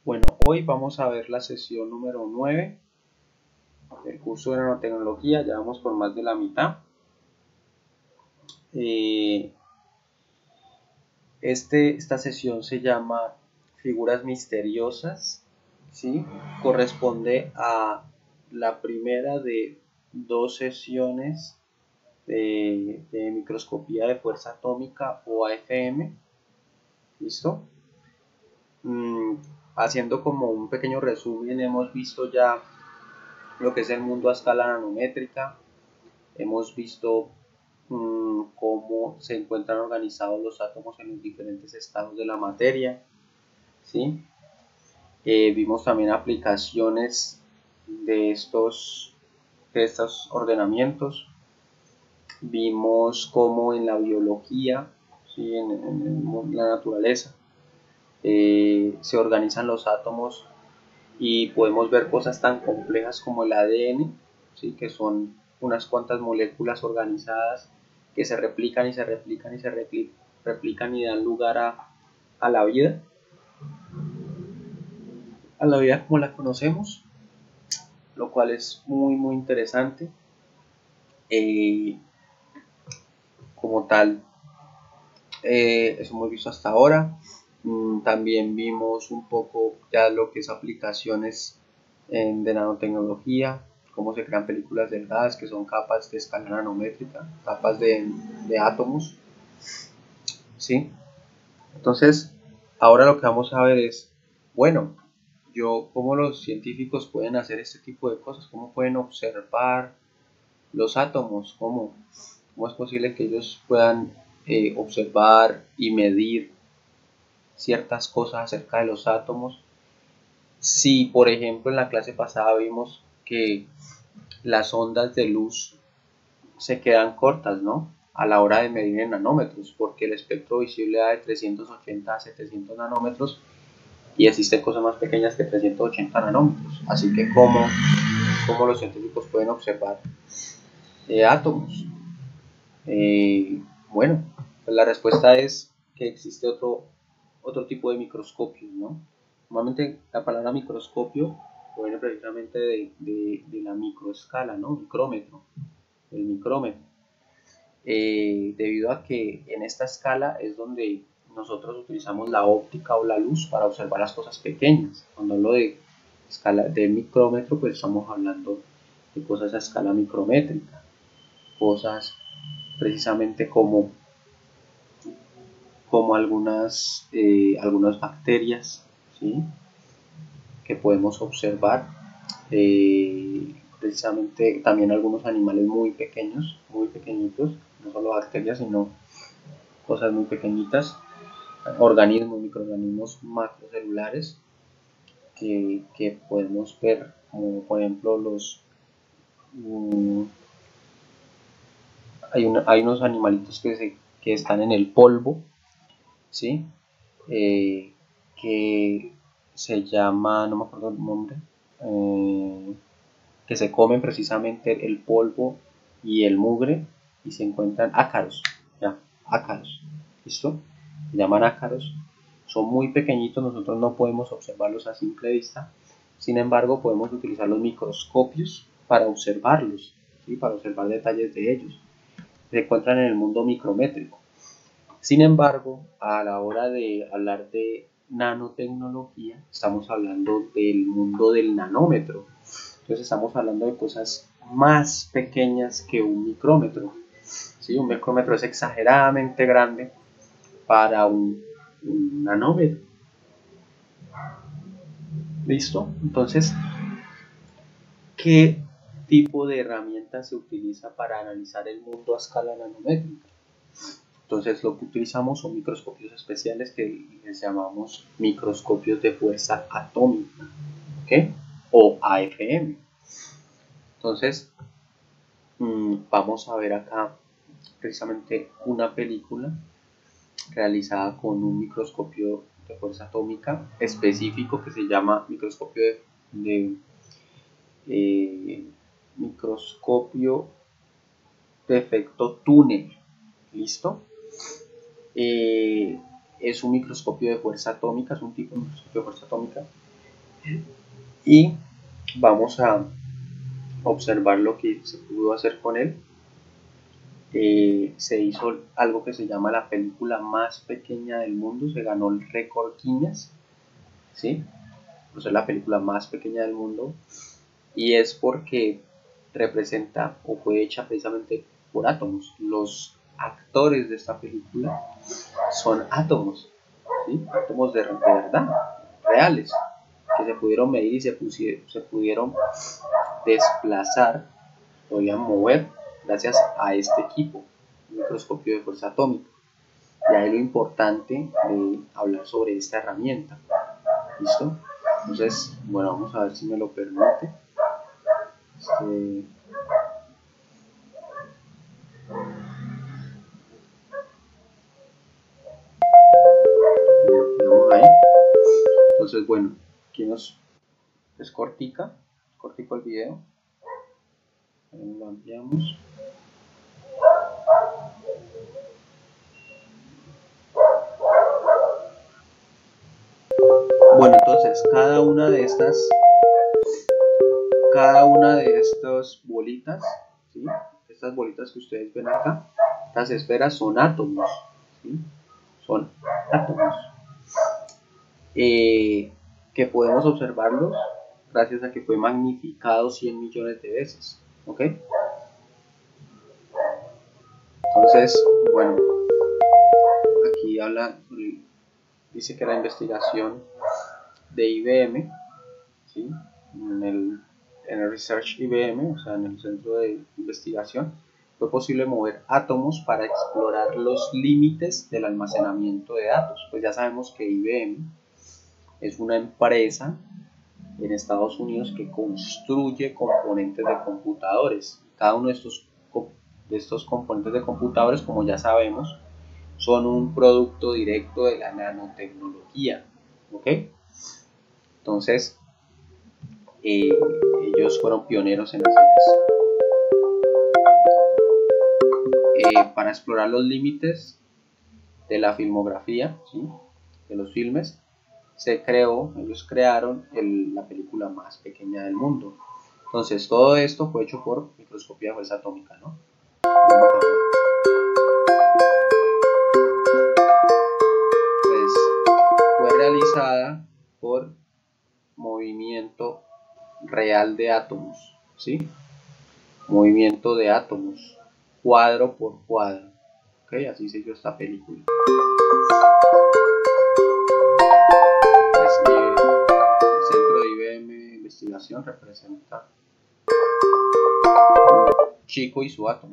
Bueno, hoy vamos a ver la sesión número 9 del curso de nanotecnología. Ya vamos por más de la mitad. Esta sesión se llama Figuras Misteriosas, ¿sí? Corresponde a la primera de dos sesiones de microscopía de fuerza atómica o AFM. ¿Listo? Haciendo como un pequeño resumen, hemos visto ya lo que es el mundo a escala nanométrica. Hemos visto cómo se encuentran organizados los átomos en los diferentes estados de la materia, ¿sí? Vimos también aplicaciones de estos ordenamientos. Vimos cómo en la biología, ¿sí? en la naturaleza, se organizan los átomos y podemos ver cosas tan complejas como el ADN, ¿sí? Que son unas cuantas moléculas organizadas que se replican y se replican y se replican y dan lugar a la vida como la conocemos, lo cual es muy interesante. Como tal, eso hemos visto hasta ahora. También vimos un poco ya lo que es aplicaciones de nanotecnología, cómo se crean películas delgadas que son capas de escala nanométrica, capas de átomos, ¿sí? Entonces, ahora lo que vamos a ver es, bueno, cómo los científicos pueden hacer este tipo de cosas, cómo pueden observar los átomos, cómo es posible que ellos puedan observar y medir ciertas cosas acerca de los átomos. Si, por ejemplo, en la clase pasada vimos que las ondas de luz se quedan cortas, ¿no? A la hora de medir en nanómetros, porque el espectro visible va de 380 a 700 nanómetros y existen cosas más pequeñas que 380 nanómetros. Así que, ¿cómo los científicos pueden observar átomos? Bueno, pues la respuesta es que existe otro tipo de microscopio, ¿no? Normalmente la palabra microscopio proviene precisamente de la microescala, ¿no? Micrómetro, el micrómetro. Debido a que en esta escala es donde nosotros utilizamos la óptica o la luz para observar las cosas pequeñas. Cuando hablo de escala de micrómetro, pues estamos hablando de cosas a escala micrométrica, cosas precisamente como algunas bacterias, ¿sí? Que podemos observar, precisamente también algunos animales muy pequeños, muy pequeñitos, no solo bacterias, sino cosas muy pequeñitas, organismos, microorganismos macrocelulares que podemos ver, como por ejemplo hay unos animalitos que están en el polvo, ¿sí? Que se llama, no me acuerdo el nombre, que se comen precisamente el polvo y el mugre y se encuentran ácaros, ya, ácaros, ¿listo? Se llaman ácaros, son muy pequeñitos, nosotros no podemos observarlos a simple vista, sin embargo podemos utilizar los microscopios para observarlos, ¿sí? Para observar detalles de ellos, se encuentran en el mundo micrométrico. Sin embargo, a la hora de hablar de nanotecnología, estamos hablando del mundo del nanómetro. Entonces estamos hablando de cosas más pequeñas que un micrómetro. ¿Sí? Un micrómetro es exageradamente grande para un nanómetro. ¿Listo? Entonces, ¿qué tipo de herramienta se utiliza para analizar el mundo a escala nanométrica? Entonces lo que utilizamos son microscopios especiales que les llamamos microscopios de fuerza atómica, ¿ok? O AFM. Entonces vamos a ver acá precisamente una película realizada con un microscopio de fuerza atómica específico que se llama microscopio microscopio de efecto túnel. ¿Listo? Es un microscopio de fuerza atómica, es un tipo de microscopio de fuerza atómica y vamos a observar lo que se pudo hacer con él. Se hizo algo que se llama la película más pequeña del mundo, se ganó el récord Guinness, ¿sí? Por ser la película más pequeña del mundo, y es porque representa o fue hecha precisamente por átomos. Los actores de esta película son átomos, ¿sí? Átomos de verdad, reales, que se pudieron medir y se pudieron desplazar, podían mover gracias a este equipo, un microscopio de fuerza atómica. Y ahí lo importante de hablar sobre esta herramienta. ¿Listo? Entonces, bueno, vamos a ver si me lo permite. Ahí. Entonces, bueno, aquí es cortico el video. Ahí lo ampliamos. Bueno, entonces cada una de estas bolitas, ¿sí? Estas bolitas que ustedes ven acá, estas esferas son átomos, ¿sí? Son átomos que podemos observarlos gracias a que fue magnificado 100 millones de veces, ¿ok? Entonces, bueno, aquí dice que la investigación de IBM, ¿sí? en el Research IBM, o sea, en el centro de investigación, fue posible mover átomos para explorar los límites del almacenamiento de datos. Pues ya sabemos que IBM es una empresa en Estados Unidos que construye componentes de computadores. Cada uno de estos componentes de computadores, como ya sabemos, son un producto directo de la nanotecnología, ¿ok? Entonces, ellos fueron pioneros en hacer eso. Para explorar los límites de la filmografía, ¿sí? De los filmes, ellos crearon la película más pequeña del mundo. Entonces, todo esto fue hecho por microscopía de fuerza atómica, ¿no? Pues fue realizada por movimiento real de átomos, ¿sí? Movimiento de átomos, cuadro por cuadro, ¿ok? Así se hizo esta película. Pues, el centro de IBM de investigación representa Chico y su átomo.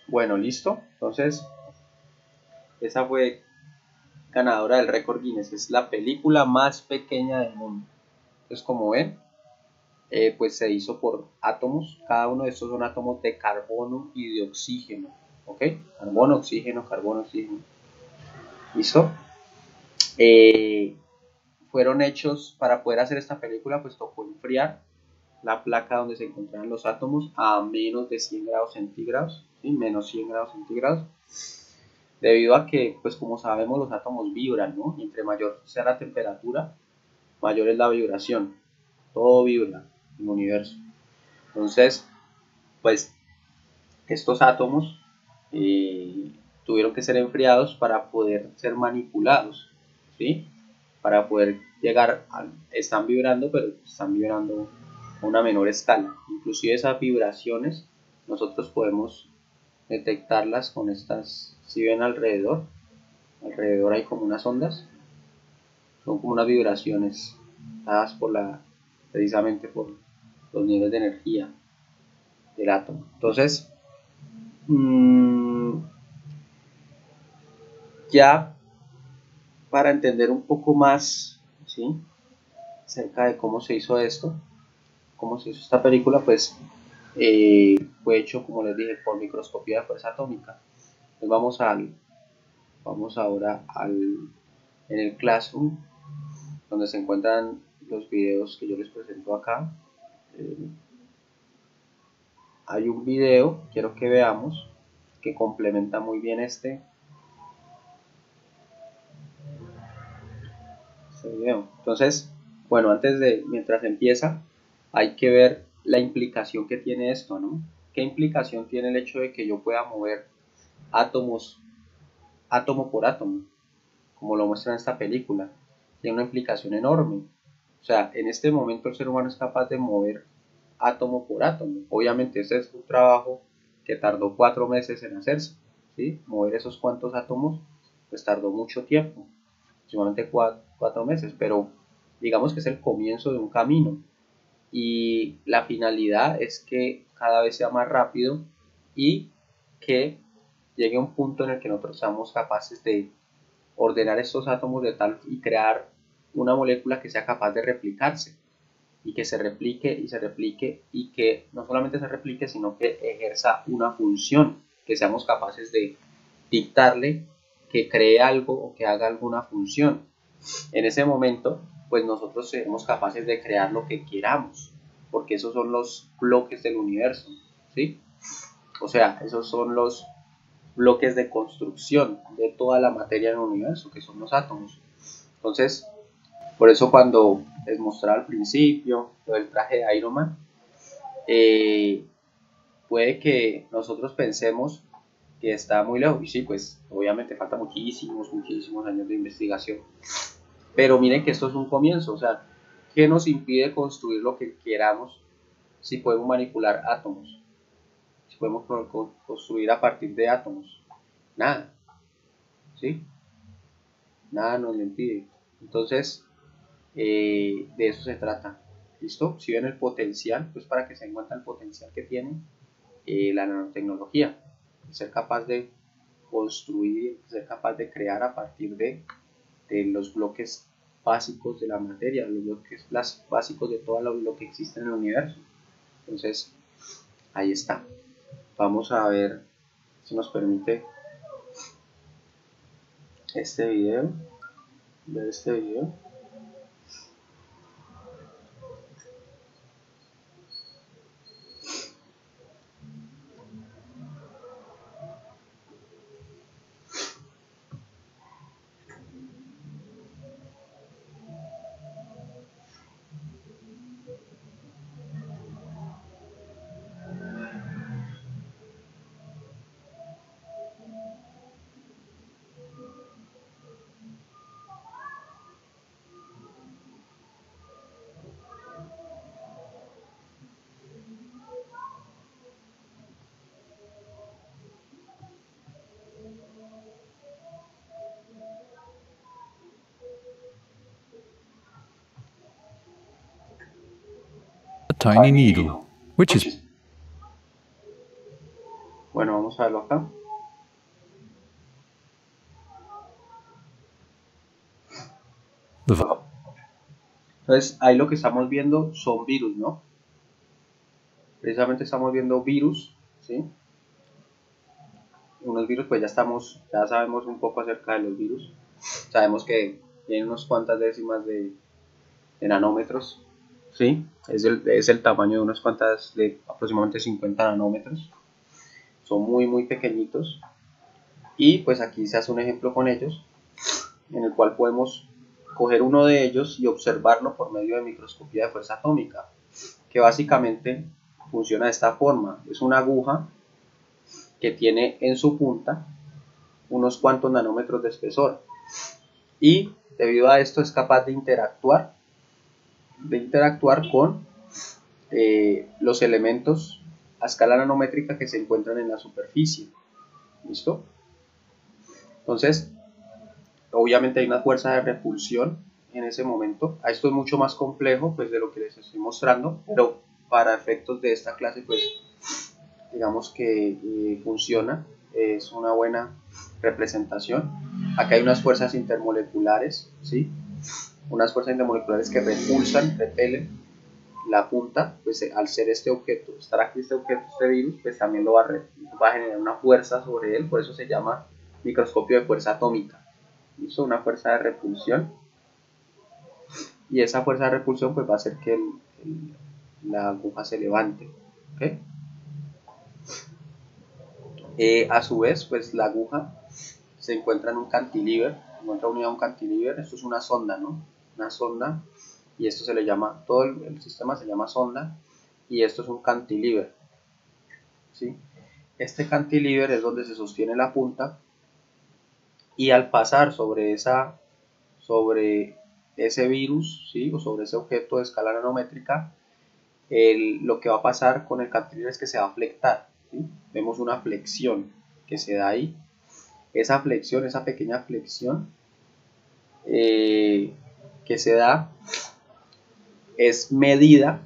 Bueno, listo. Entonces, esa fue ganadora del récord Guinness. Es la película más pequeña del mundo. Entonces, como ven, pues se hizo por átomos. Cada uno de estos son átomos de carbono y de oxígeno. ¿Ok? Carbono, oxígeno, carbono, oxígeno. ¿Listo? Fueron hechos, para poder hacer esta película, pues tocó enfriar la placa donde se encontraban los átomos a menos de 100 grados centígrados, ¿sí? Menos 100 grados centígrados, debido a que, pues como sabemos, los átomos vibran, ¿no? Y entre mayor sea la temperatura, mayor es la vibración. Todo vibra en el universo. Entonces, pues estos átomos tuvieron que ser enfriados para poder ser manipulados, ¿sí? Para poder llegar a, están vibrando, pero están vibrando a una menor escala. Inclusive esas vibraciones nosotros podemos detectarlas con estas, si ven alrededor hay como unas ondas, son como unas vibraciones dadas por precisamente por los niveles de energía del átomo. Entonces, ya para entender un poco más, ¿sí?, acerca de cómo se hizo esto, cómo se hizo esta película, pues fue hecho, como les dije, por microscopía de fuerza atómica. Entonces vamos ahora en el Classroom, donde se encuentran los videos que yo les presento acá. Hay un video, quiero que veamos, que complementa muy bien este video. Entonces, bueno, mientras empieza, hay que ver la implicación que tiene esto, ¿no? ¿Qué implicación tiene el hecho de que yo pueda mover átomos, átomo por átomo, como lo muestra en esta película? Tiene una implicación enorme. O sea, en este momento el ser humano es capaz de mover átomo por átomo. Obviamente ese es un trabajo que tardó 4 meses en hacerse, ¿sí? Mover esos cuantos átomos, pues tardó mucho tiempo, aproximadamente 4 meses, pero digamos que es el comienzo de un camino y la finalidad es que cada vez sea más rápido y que llegue a un punto en el que nosotros seamos capaces de ordenar estos átomos de tal y crear una molécula que sea capaz de replicarse y que se replique y se replique y que no solamente se replique sino que ejerza una función, que seamos capaces de dictarle que cree algo o que haga alguna función. En ese momento pues nosotros seremos capaces de crear lo que queramos, porque esos son los bloques del universo, ¿sí? O sea, esos son los bloques de construcción de toda la materia del universo, que son los átomos. Entonces, por eso cuando les mostraba al principio lo del traje de Iron Man, puede que nosotros pensemos que está muy lejos, y sí, pues obviamente falta muchísimos años de investigación, pero miren que esto es un comienzo. O sea, ¿qué nos impide construir lo que queramos si podemos manipular átomos? Si podemos construir a partir de átomos. Nada, ¿sí? Nada nos lo impide. Entonces, de eso se trata. ¿Listo? Si ven el potencial, pues para que se den cuenta el potencial que tiene la nanotecnología. Ser capaz de construir, ser capaz de crear a partir de los bloques básicos de la materia, los bloques básicos de todo lo que existe en el universo. Entonces, ahí está. Vamos a ver si nos permite este video, ver este video. Tiny needle, which is... Bueno, vamos a verlo acá. Entonces, ahí lo que estamos viendo son virus, ¿no? Precisamente estamos viendo virus, ¿sí? Unos virus, pues ya sabemos un poco acerca de los virus. Sabemos que tienen unas cuantas décimas de nanómetros, ¿sí? Es el tamaño de unas cuantas, de aproximadamente 50 nanómetros. Son muy pequeñitos. Y pues aquí se hace un ejemplo con ellos, en el cual podemos coger uno de ellos y observarlo por medio de microscopía de fuerza atómica, que básicamente funciona de esta forma. Es una aguja que tiene en su punta unos cuantos nanómetros de espesor, y debido a esto es capaz de interactuar con los elementos a escala nanométrica que se encuentran en la superficie. ¿Listo? Entonces, obviamente hay una fuerza de repulsión en ese momento. Esto es mucho más complejo pues, de lo que les estoy mostrando, pero para efectos de esta clase, pues digamos que funciona, es una buena representación. Acá hay unas fuerzas intermoleculares, ¿sí? Unas fuerzas intermoleculares que repelen la punta, pues al ser este objeto, estar aquí este objeto, este virus, pues también va a generar una fuerza sobre él, por eso se llama microscopio de fuerza atómica. ¿Listo? Una fuerza de repulsión, y esa fuerza de repulsión pues va a hacer que la aguja se levante. ¿Okay? A su vez, pues la aguja se encuentra en un cantilever, encuentra unida a un cantilever. Esto es una sonda, ¿no? Una sonda, y esto se le llama, todo el sistema se llama sonda, y esto es un cantilever, ¿sí? Este cantilever es donde se sostiene la punta, y al pasar sobre ese virus, ¿sí? O sobre ese objeto de escala nanométrica, lo que va a pasar con el cantilever es que se va a flectar, ¿sí? Vemos una flexión que se da ahí. Esa flexión, esa pequeña flexión que se da, es medida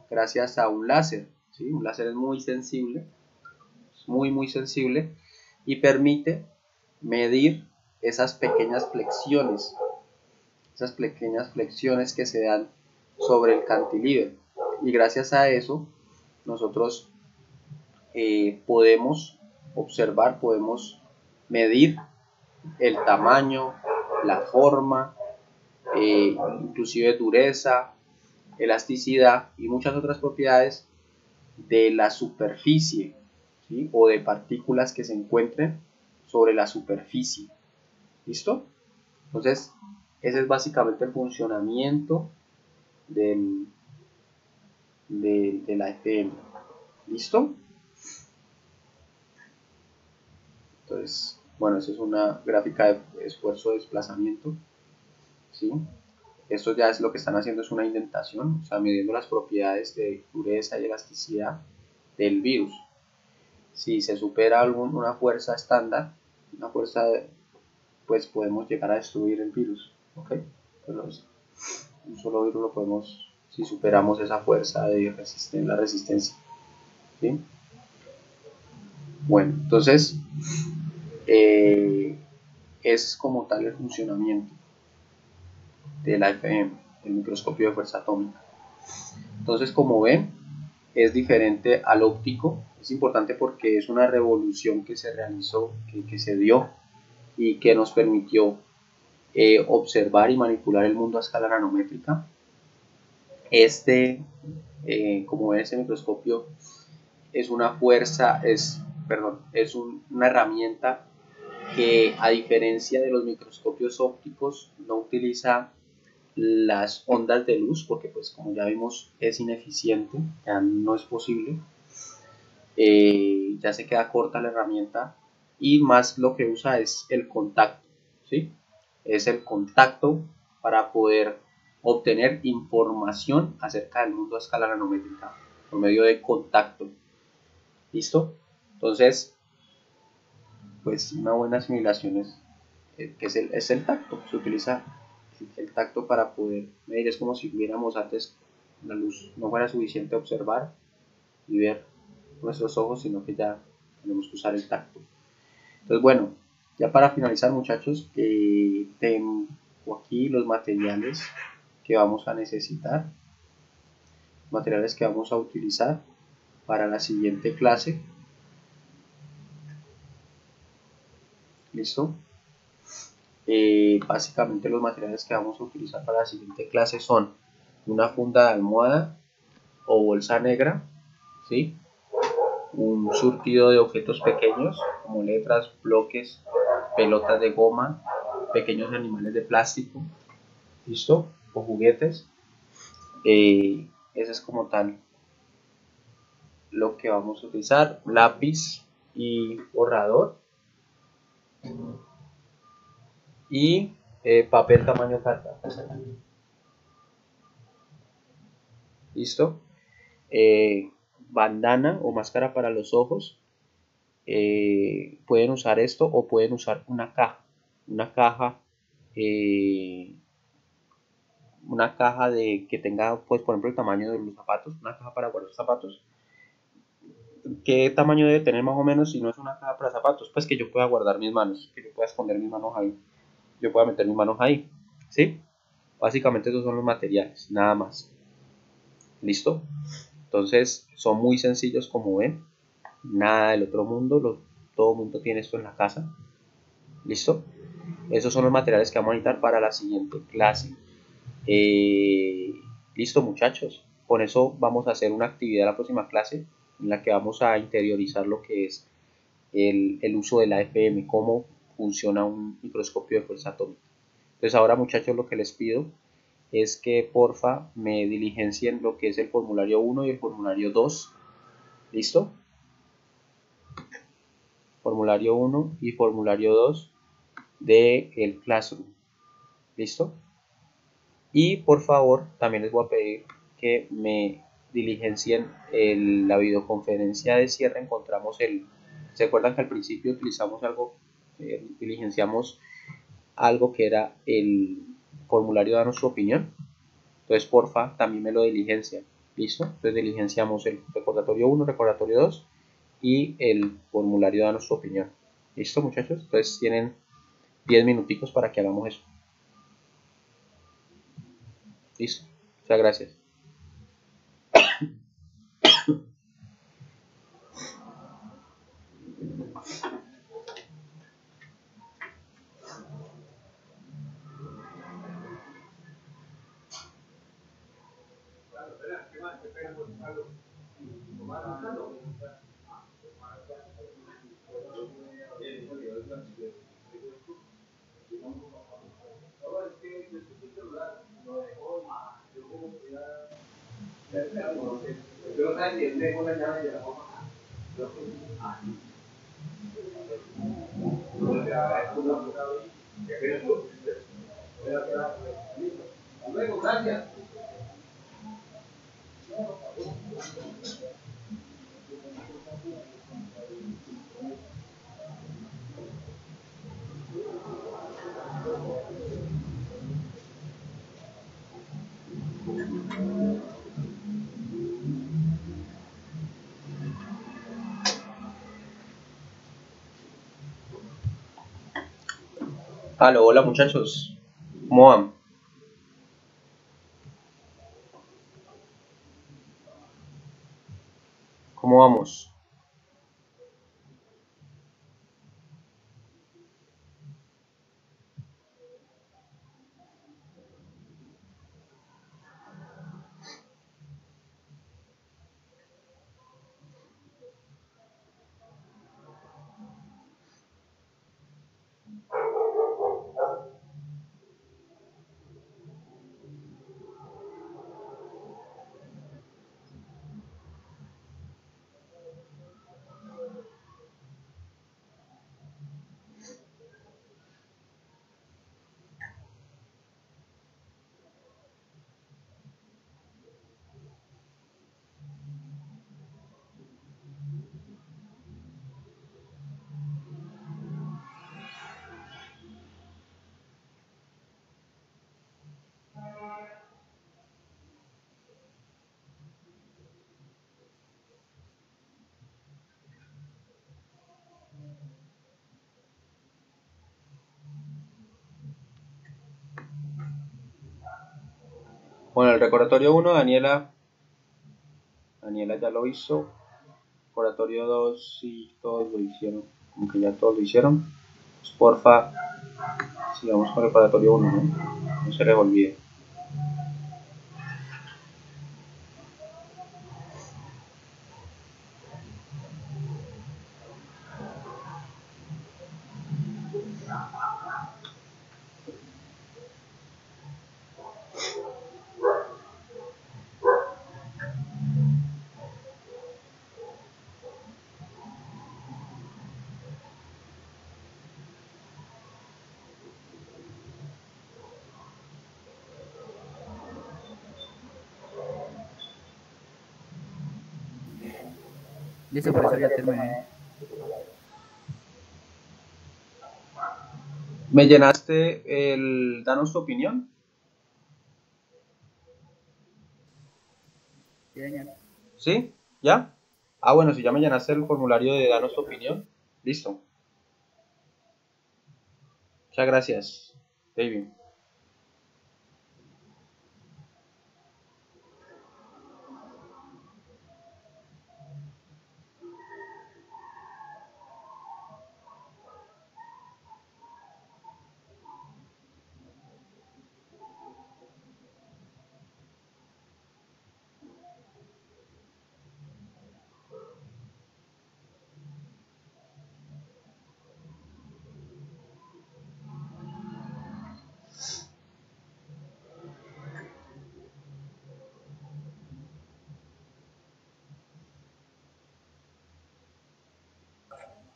gracias a un láser, ¿sí? Un láser es muy sensible, muy sensible, y permite medir esas pequeñas flexiones que se dan sobre el cantilever, y gracias a eso nosotros podemos observar, podemos medir el tamaño, la forma, inclusive dureza, elasticidad y muchas otras propiedades de la superficie, ¿sí? O de partículas que se encuentren sobre la superficie. ¿Listo? Entonces, ese es básicamente el funcionamiento de la FM. ¿Listo? Entonces, bueno, esa es una gráfica de esfuerzo de desplazamiento, ¿sí? Esto ya es lo que están haciendo, es una indentación, o sea, midiendo las propiedades de dureza y elasticidad del virus. Si se supera una fuerza estándar, una fuerza, pues podemos llegar a destruir el virus, ¿ok? Entonces, un solo virus lo podemos, si superamos esa fuerza de la resistencia, ¿sí? Bueno, entonces, es como tal el funcionamiento de la FM, el microscopio de fuerza atómica. Entonces, como ven, es diferente al óptico. Es importante porque es una revolución que se realizó, que se dio, y que nos permitió observar y manipular el mundo a escala nanométrica. Como ven, ese microscopio es una una herramienta que, a diferencia de los microscopios ópticos, no utiliza las ondas de luz, porque pues como ya vimos es ineficiente, ya no es posible, ya se queda corta la herramienta, y más lo que usa es el contacto, ¿sí? Es el contacto para poder obtener información acerca del mundo a escala nanométrica por medio de contacto. ¿Listo? Entonces, pues una buena asimilación que es el tacto. Se utiliza el tacto para poder medir. Es como si viéramos antes, la luz no fuera suficiente observar y ver nuestros ojos, sino que ya tenemos que usar el tacto. Entonces, bueno, ya para finalizar, muchachos, tengo aquí los materiales que vamos a necesitar, materiales que vamos a utilizar para la siguiente clase. ¿Listo? Básicamente los materiales que vamos a utilizar para la siguiente clase son una funda de almohada o bolsa negra, ¿sí? Un surtido de objetos pequeños como letras, bloques, pelotas de goma, pequeños animales de plástico, ¿listo? O juguetes. Ese es como tal lo que vamos a utilizar: lápiz y borrador, Y papel tamaño carta. ¿Listo? Bandana o máscara para los ojos. Pueden usar esto o pueden usar una caja, eh, una caja de que tenga, pues, por ejemplo, el tamaño de los zapatos, una caja para guardar zapatos. ¿Qué tamaño debe tener más o menos si no es una caja para zapatos? Pues que yo pueda guardar mis manos, que yo pueda esconder mis manos ahí, yo pueda meter mis manos ahí, ¿sí? Básicamente esos son los materiales, nada más. ¿Listo? Entonces son muy sencillos como ven, nada del otro mundo, todo el mundo tiene esto en la casa. ¿Listo? Esos son los materiales que vamos a necesitar para la siguiente clase. Listo, muchachos. Con eso vamos a hacer una actividad la próxima clase en la que vamos a interiorizar lo que es el uso de la FM, cómo funciona un microscopio de fuerza atómica. Entonces ahora, muchachos, lo que les pido es que porfa me diligencien lo que es el formulario 1 y el formulario 2. ¿Listo? Formulario 1 y formulario 2 del Classroom. ¿Listo? Y por favor, también les voy a pedir que me diligencien la videoconferencia de cierre. Encontramos ¿se acuerdan que al principio utilizamos diligenciamos algo que era el formulario de nuestra opinión? Entonces, porfa, también me lo diligencian. ¿Listo? Entonces diligenciamos el recordatorio 1, recordatorio 2 y el formulario de nuestra opinión. ¿Listo, muchachos? Entonces tienen 10 minuticos para que hagamos eso. Listo. Muchas gracias. Aló, hola muchachos, ¿cómo van? ¿Cómo vamos? Bueno, el recordatorio 1, Daniela ya lo hizo. Recordatorio 2, sí, todos lo hicieron, como que ya todos lo hicieron. Pues porfa, sigamos con el recordatorio 1, no se les olvide. Listo, profesor, ya terminé. ¿Me llenaste el danos tu opinión? Sí, señor. ¿Sí? ¿Ya? Ah, bueno, si ya me llenaste el formulario de danos tu opinión, listo. Muchas gracias, David.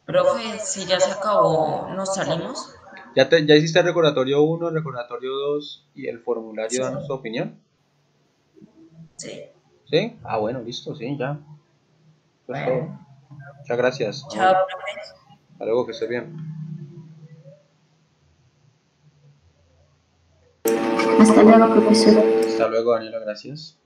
Profe, si ya se acabó, ¿nos salimos? ¿Ya hiciste el recordatorio uno, el recordatorio 2 y el formulario Sí, danos tu opinión? sí. ¿Sí? Ah, bueno, listo, sí, ya. Eso es todo. Bueno, Muchas gracias. chao, profe. Hasta luego, que estés bien. Hasta luego, profesor. Hasta luego, Daniela, gracias.